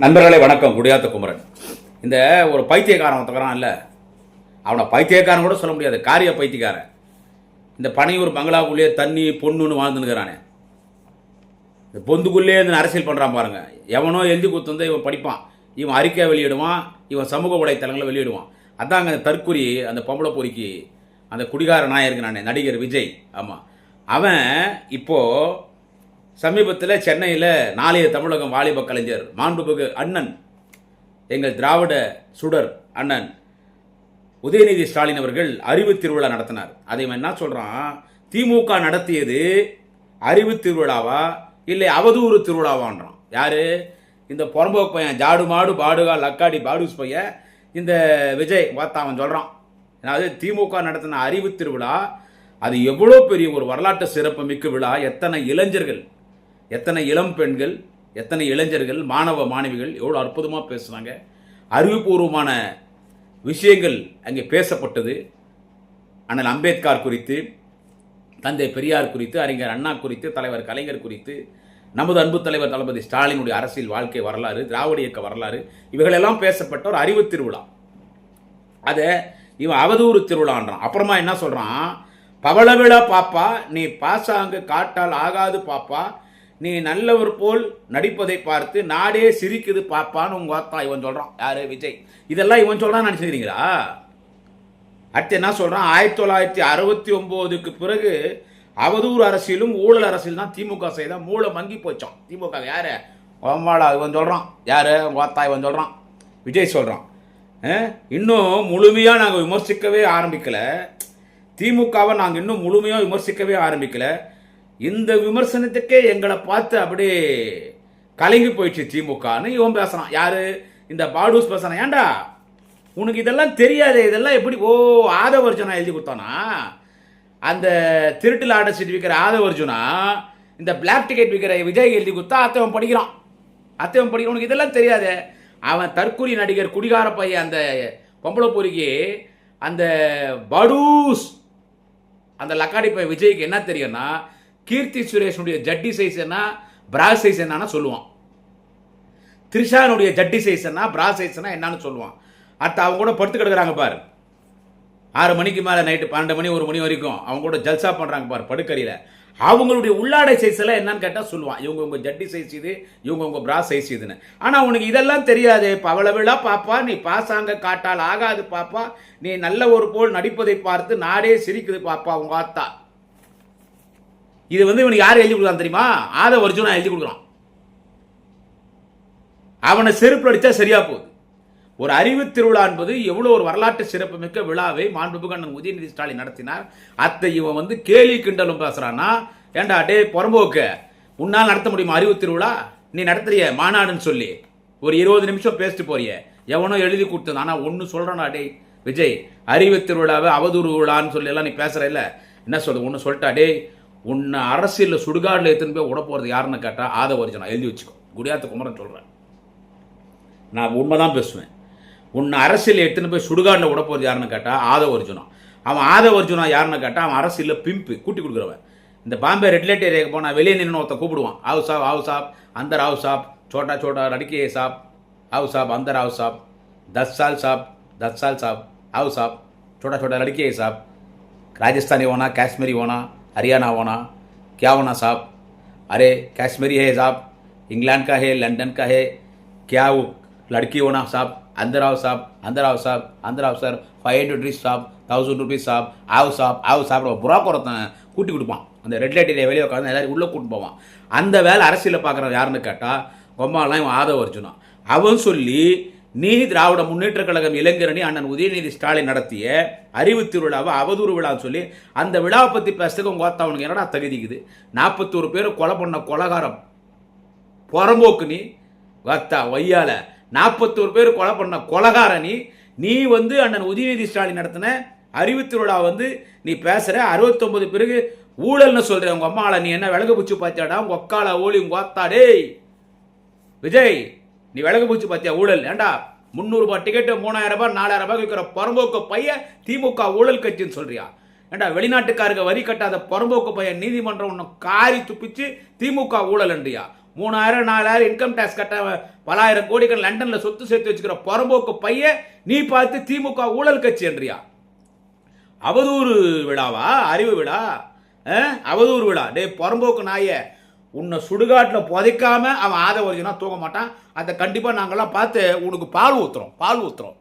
நண்பர்களே வணக்கம். குடியாத்த குமரன். இந்த ஒரு பைத்தியக்காரன் ஒருத்தக்கிறான் இல்லை, அவனை பைத்தியக்காரன் கூட சொல்ல முடியாது, காரிய பைத்தியக்காரன். இந்த பனையூர் பங்களாக்குள்ளேயே தண்ணி பொண்ணுன்னு வாழ்ந்துனுக்கிறானே, இந்த பொந்துக்குள்ளேயே இந்த அரசியல் பண்ணுறான் பாருங்க. எவனோ எழுதி கொடுத்து வந்து இவன் படிப்பான், இவன் அறிக்கை வெளியிடுவான், இவன் சமூக வலைத்தளங்களை வெளியிடுவான். அதாங்க அந்த தற்குறி, அந்த பொம்பளை பொறிக்கு அந்த குடிகார நாயருக்கு நானே நடிகர் விஜய். ஆமாம், அவன் இப்போது சமீபத்தில் சென்னையில் நாளைய தமிழகம் வாலிப கலைஞர் மாண்புமிகு அண்ணன், எங்கள் திராவிட சுடர் அண்ணன் உதயநிதி ஸ்டாலின் அவர்கள் அறிவு திருவிழா நடத்தினார். அதை என்ன சொல்கிறான், திமுக நடத்தியது அறிவு திருவிழாவா இல்லை அவதூறு திருவிழாவான்றான். யார்? இந்த புறம்போக்கு பையன், ஜாடு மாடு பாடுகா லக்காடி பாடுஸ் பையன் இந்த விஜய் பார்த்தா அவன் சொல்கிறான். அதாவது திமுக நடத்தின அறிவு திருவிழா அது எவ்வளோ பெரிய ஒரு வரலாற்று சிறப்பு மிக்க விழா. எத்தனை இளைஞர்கள், எத்தனை இளம் பெண்கள், எத்தனை இளைஞர்கள், மாணவ மாணவிகள் எவ்வளோ அற்புதமாக பேசுனாங்க. அறிவுபூர்வமான விஷயங்கள் அங்கே பேசப்பட்டது. அண்ணல் அம்பேத்கர் குறித்து, தந்தை பெரியார் குறித்து, அறிஞர் அண்ணா குறித்து, தலைவர் கலைஞர் குறித்து, நமது அன்பு தலைவர் தளபதி ஸ்டாலினுடைய அரசியல் வாழ்க்கை வரலாறு, திராவிட இயக்க வரலாறு, இவைகளெல்லாம் பேசப்பட்ட ஒரு அறிவு திருவிழா. அதை இவன் அவதூறு திருவிழான்றான். அப்புறமா என்ன சொல்கிறான், பவள விழா பாப்பா, நீ பாசாங்கு காட்டால் ஆகாது பாப்பா, நீ நல்லவர் போல் நடிப்பதை பார்த்து நாடே சிரிக்குது பாப்பான்னு உங்க வார்த்தா இவன் சொல்றான். யாரு? விஜய். இதெல்லாம் இவன் சொல்றான்னு நினைச்சுக்கிறீங்களா? அடுத்து என்ன சொல்றான், 1969க்கு பிறகு அவதூறு அரசியலும் ஊழல் அரசியல் தான் திமுக செய்த, மூளை மங்கி போச்சோம் திமுக. யாரு? ஓமாளா இவன் சொல்றான். யாரு? வார்த்தா இவன் சொல்றான், விஜய் சொல்றான். இன்னும் முழுமையா நாங்கள் விமர்சிக்கவே ஆரம்பிக்கல, திமுகவை நாங்கள் இன்னும் முழுமையாக விமர்சிக்கவே ஆரம்பிக்கல. இந்த விமர்சனத்துக்கே எங்களை பார்த்து அப்படியே கலங்கி போயிடுச்சு திமுகன்னு இவன் பேசுறான். யாரு? இந்த பாடூஸ் பேசுறான். ஏண்டா உனக்கு இதெல்லாம் தெரியாது, இதெல்லாம் எப்படி? ஓ, ஆதவர்ஜுனா எழுதி கொடுத்தானா? அந்த திருட்டில் ஆட சீட் விற்கிற ஆதவர்ஜுனா இந்த பிளாக் டிக்கெட் விற்கிற விஜய் எழுதி கொடுத்தா அத்தவன் படிக்கிறான். அத்தவன் படிக்கிறான். உனக்கு இதெல்லாம் தெரியாது. அவன் தற்குறி நடிகர் குடிகார பையன் அந்த பொம்பளை பொறிக்கு அந்த பாடூஸ் அந்த லக்காடி பையன் விஜய்க்கு என்ன தெரியும்னா, கீர்த்தி சுரேஷனுடைய ஜட்டி சைஸ் என்ன, பிரா சைஸ் என்னன்னு சொல்லுவான். த்ரிஷானுடைய ஜட்டி சைஸ் என்ன, பிரா சைஸ் என்னன்னு சொல்லுவான். அடுத்து அவங்க கூட படுத்து கிடக்குறாங்க பாரு, 6 மணிக்கு மேலே நைட்டு 12 மணி 1 மணி வரைக்கும் அவங்க கூட ஜல்சா பண்ணுறாங்க பாரு படுக்கறியில். அவங்களுடைய உள்ளாடை சைஸ் எல்லாம் என்னன்னு கேட்டால் சொல்லுவான், இவங்க உங்கள் ஜட்டி சைஸ் இது, இவங்க உங்கள் பிரா சைஸ் இதுன்னு. ஆனால் உனக்கு இதெல்லாம் தெரியாது. பவள விழா பாப்பா, நீ பாசாங்க காட்டால் ஆகாது பாப்பா, நீ நல்ல ஒரு போல் நடிப்பதை பார்த்து நாடே சிரிக்குது பாப்பா உங்க ஆத்தா. இது வந்து இவனுக்கு யார் எழுதி கொடுக்குறான் தெரியுமா? ஆதவர்ஜுனா எழுதி கொடுக்குறான். அவனை செருப்பு அடிச்சா சரியா போகுது. ஒரு அறிவு திருவிழா என்பது எவ்வளவு ஒரு வரலாற்று சிறப்பு மிக்க விழாவை மாண்புமிகு அண்ணன் உதயநிதி ஸ்டாலின் நடத்தினார். அத்தை இவன் வந்து கேலி கிண்டலும் பேசுறான்னா, ஏண்டா டே புறம்போக்கு, உன்னால் நடத்த முடியுமா அறிவு திருவிழா? நீ நடத்துறிய மாநாடுன்னு சொல்லி ஒரு 20 நிமிஷம் பேசிட்டு போறிய, எவனோ எழுதி கொடுத்தது. ஆனா ஒன்னு சொல்றானா, டே விஜய், அறிவு திருவிழாவை அவதூறு விழான்னு சொல்லி எல்லாம் நீ பேசுற இல்ல, என்ன சொல்றது? ஒன்னு சொல்லிட்டா, டே உன்னை அரசியலில் சுடுகாடில் எடுத்துன்னு போய் விட போகிறது யாருன்னு கேட்டால் ஆதவர்ஜுனா. எழுதி வச்சுக்கோ, குடியாத்த குமரன் சொல்கிறேன், நான் உண்மைதான் பேசுவேன். உன்னை அரசியல் எடுத்துன்னு போய் சுடுகாடில் விட போகிறது யாருன்னு கேட்டால் ஆதவர்ஜுனா. அவன் ஆதவர்ஜுனா யாருன்னு கேட்டால் அவன் அரசியலில் பிம்பு கூட்டி கொடுக்குறவன். இந்த பாம்பே ரெட் லைட் ஏரியாவுக்கு போனால் வெளியே நின்று ஒருத்த கூப்பிடுவான், ஆவு சாப் ஆவு சாப், அந்தர் ஆவு சாப், சோட்டா சோட்டா லड़की சாப், ஆவு சாப் अंदर आओ साहब, 10 साल साहब, 10 साल साहब, आओ साहब, छोटा छोटा लड़की है साहब, राजस्थानी होना, कश्मीरी होना, हरियाणा होना, क्या होना साहब? अरे कश्मीरी है साहब, इंग्लैंड का है, लंदन का है, क्या वो लड़की होना साहब? अंदर आओ साहब, अंदर आओ साहब, अंदर आओ सर, 500 रुपीस साहब, 1000 रुपीस साहब, आओ साहब புறா குறத்தன் கூட்டி கொடுப்பான். அந்த ரெட் லைட் ஏரியா வெளியே உட்காந்து எல்லாரும் உள்ளே கூட்டு போவான். அந்த வேலை அரசியலில் பார்க்குறவன் யாருன்னு கேட்டால் பொம்மாலாம் இவன் ஆதவர்ஜுனா. அவன் சொல்லி நீ திராவிட முன்னேற்ற கழகம் இளைஞரணி அண்ணன் உதயநிதி ஸ்டாலின் நடத்திய அறிவு திருவிழாவை அவதூறு விழான்னு சொல்லி அந்த விழாவை பற்றி பேசுறதுக்கு உங்க வார்த்தை அவனுக்கு என்னடா தகுதிக்குது? 41 பேர் கொலை பண்ண கொலகாரம் புறம்போக்கு நீ வார்த்தா வையால 41 பேர் கொலை பண்ண கொலகாரணி நீ வந்து அண்ணன் உதயநிதி ஸ்டாலின் நடத்தின அறிவு திருவிழா வந்து நீ பேசுற 69 பிறகு ஊழல்னு சொல்ற உங்க அம்மாவை நீ என்ன விலகு பூச்சி பார்த்தாடா? உங்க ஒக்கால ஓலி உங்க வார்த்தாடே விஜய், நீ விலகு பூச்சி பார்த்தியா ஊழல்? ஏண்டா 300 ரூபாய் டிக்கெட்டு 3000 ரூபாய் 4000 ரூபாய் விற்கிற புறம்போக்கு பையன் திமுக ஊழல் கட்சின்னு சொல்றியா? ஏண்டா வெளிநாட்டுக்காரங்க வரி கட்டாத புறம்போக்கு பையன் நீதிமன்றம் ஒன்று காரி துப்பிச்சு திமுக ஊழல் என்றியா? 3000 4000 இன்கம் டேக்ஸ் கட்ட பலாயிரம் கோடிகள் லண்டனில் சொத்து சேர்த்து வச்சுக்கிற புறம்போக்கு பைய நீ பார்த்து திமுக ஊழல் கட்சி என்றியா? அவதூறு விழாவா? அறிவு விழா? அவதூறு விழா. டே புறம்போக்கு நாய, உன்னை சுடுகாட்டில் புதைக்காம அவன் ஆதவ ஒரிஜினா தூங்க மாட்டான். அதை கண்டிப்பாக நாங்கள்லாம் பார்த்து உனக்கு பால் ஊற்றுறோம்.